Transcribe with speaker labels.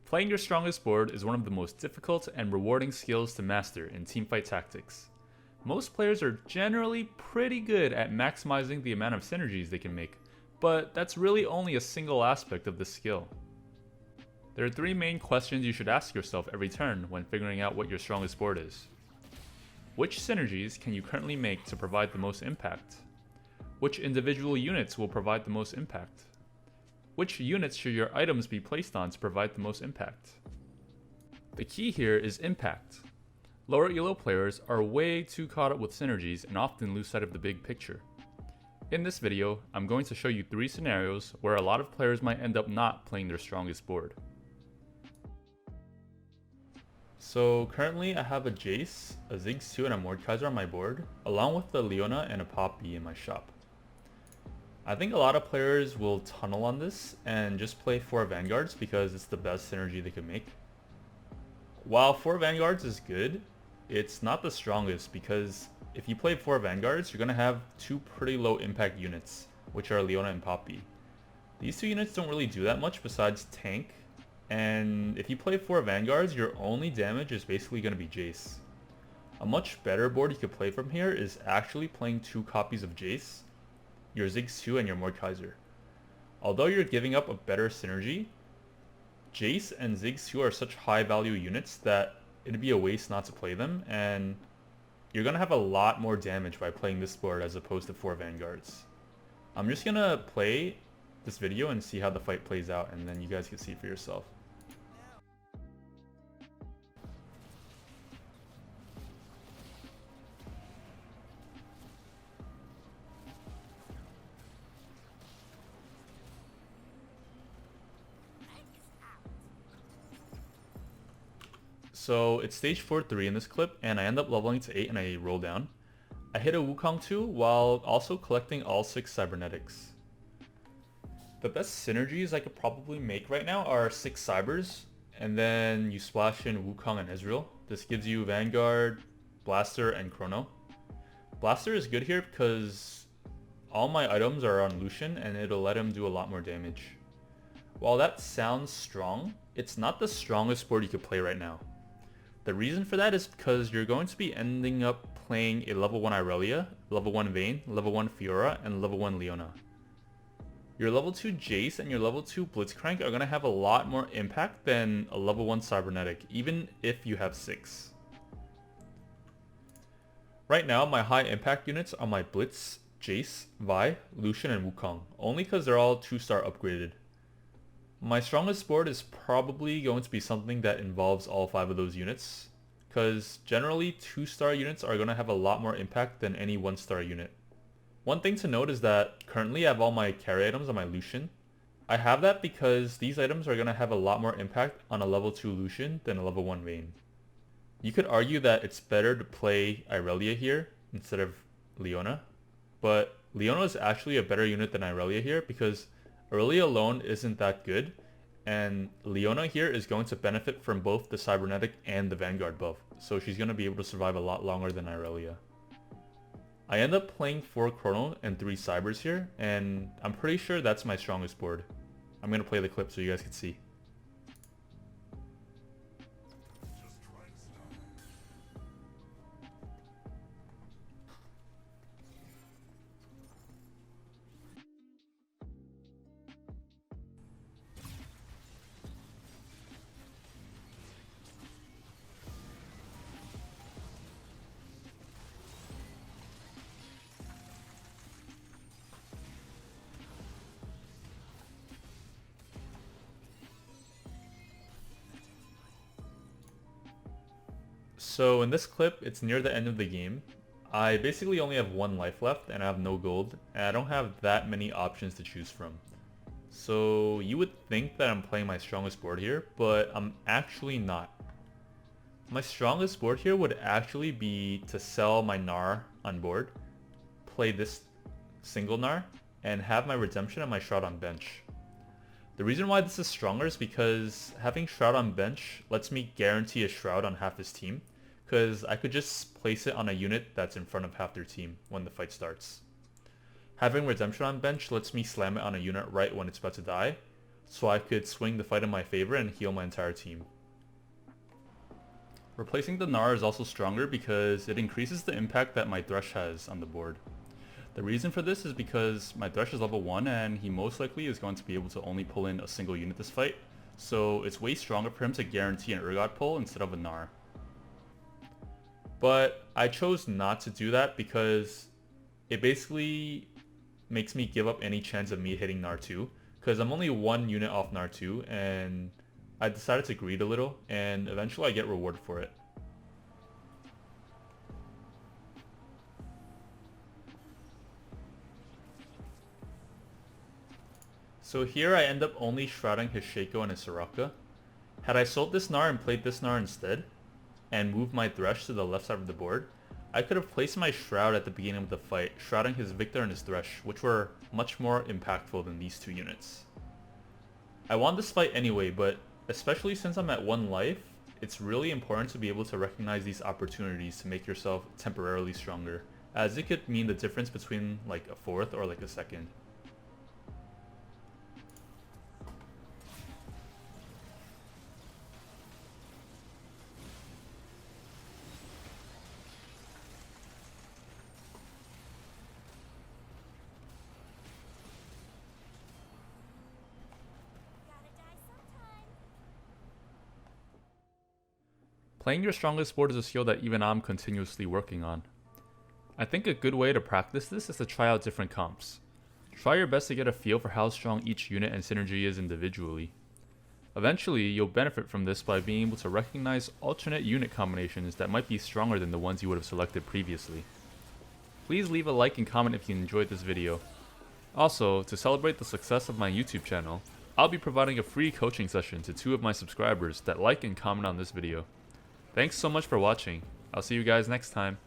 Speaker 1: Playing your strongest board is one of the most difficult and rewarding skills to master in teamfight tactics. Most players are generally pretty good at maximizing the amount of synergies they can make, but that's really only a single aspect of the skill. There are three main questions you should ask yourself every turn when figuring out what your strongest board is. Which synergies can you currently make to provide the most impact? Which individual units will provide the most impact? Which units should your items be placed on to provide the most impact? The key here is impact. Lower elo players are way too caught up with synergies and often lose sight of the big picture. In this video, I'm going to show you 3 scenarios where a lot of players might end up not playing their strongest board. So currently I have a Jace, a Ziggs 2 and a Mordekaiser on my board, along with a Leona and a Poppy in my shop. I think a lot of players will tunnel on this and just play 4 Vanguards because it's the best synergy they can make. While 4 Vanguards is good, it's not the strongest because if you play 4 Vanguards, you're going to have 2 pretty low impact units, which are Leona and Poppy. These 2 units don't really do that much besides tank, and if you play 4 Vanguards, your only damage is basically going to be Jace. A much better board you could play from here is actually playing 2 copies of Jace, your Ziggs 2 and your Mordekaiser. Although you're giving up a better synergy, Jace and Ziggs 2 are such high value units that it'd be a waste not to play them, and you're going to have a lot more damage by playing this board as opposed to 4 Vanguards. I'm just going to play this video and see how the fight plays out, and then you guys can see for yourself. So it's stage 4-3 in this clip, and I end up leveling to 8 and I roll down. I hit a Wukong 2 while also collecting all 6 cybernetics. The best synergies I could probably make right now are 6 cybers, and then you splash in Wukong and Ezreal. This gives you Vanguard, Blaster, and Chrono. Blaster is good here because all my items are on Lucian and it'll let him do a lot more damage. While that sounds strong, it's not the strongest board you could play right now. The reason for that is because you're going to be ending up playing a level 1 Irelia, level 1 Vayne, level 1 Fiora, and level 1 Leona. Your level 2 Jace and your level 2 Blitzcrank are going to have a lot more impact than a level 1 Cybernetic, even if you have 6. Right now, my high impact units are my Blitz, Jace, Vi, Lucian, and Wukong, only because they're all 2-star upgraded. My strongest board is probably going to be something that involves all 5 of those units, because generally 2-star units are going to have a lot more impact than any 1-star unit. One thing to note is that currently I have all my carry items on my Lucian. I have that because these items are going to have a lot more impact on a level 2 Lucian than a level 1 Vayne. You could argue that it's better to play Irelia here instead of Leona, but Leona is actually a better unit than Irelia here because Irelia alone isn't that good, and Leona here is going to benefit from both the Cybernetic and the Vanguard buff, so she's going to be able to survive a lot longer than Irelia. I end up playing 4 Chrono and 3 Cybers here, and I'm pretty sure that's my strongest board. I'm going to play the clip so you guys can see. So in this clip, it's near the end of the game. I basically only have 1 life left and I have no gold, and I don't have that many options to choose from. So you would think that I'm playing my strongest board here, but I'm actually not. My strongest board here would actually be to sell my Gnar on board, play this single Gnar, and have my Redemption and my Shroud on bench. The reason why this is stronger is because having Shroud on bench lets me guarantee a Shroud on half his team, because I could just place it on a unit that's in front of half their team when the fight starts. Having Redemption on bench lets me slam it on a unit right when it's about to die, so I could swing the fight in my favor and heal my entire team. Replacing the Gnar is also stronger because it increases the impact that my Thresh has on the board. The reason for this is because my Thresh is level 1 and he most likely is going to be able to only pull in a single unit this fight, so it's way stronger for him to guarantee an Urgot pull instead of a Gnar. But I chose not to do that because it basically makes me give up any chance of me hitting Gnar 2, because I'm only one unit off Gnar 2 and I decided to greed a little and eventually I get rewarded for it. So here I end up only shrouding his Shaco and his Soraka. Had I sold this Gnar and played this Gnar instead, and moved my Thresh to the left side of the board, I could have placed my Shroud at the beginning of the fight, shrouding his Victor and his Thresh, which were much more impactful than these two units. I won this fight anyway, but especially since I'm at 1 life, it's really important to be able to recognize these opportunities to make yourself temporarily stronger, as it could mean the difference between like a 4th or like a 2nd. Playing your strongest board is a skill that even I'm continuously working on. I think a good way to practice this is to try out different comps. Try your best to get a feel for how strong each unit and synergy is individually. Eventually, you'll benefit from this by being able to recognize alternate unit combinations that might be stronger than the ones you would have selected previously. Please leave a like and comment if you enjoyed this video. Also, to celebrate the success of my YouTube channel, I'll be providing a free coaching session to 2 of my subscribers that like and comment on this video. Thanks so much for watching. I'll see you guys next time.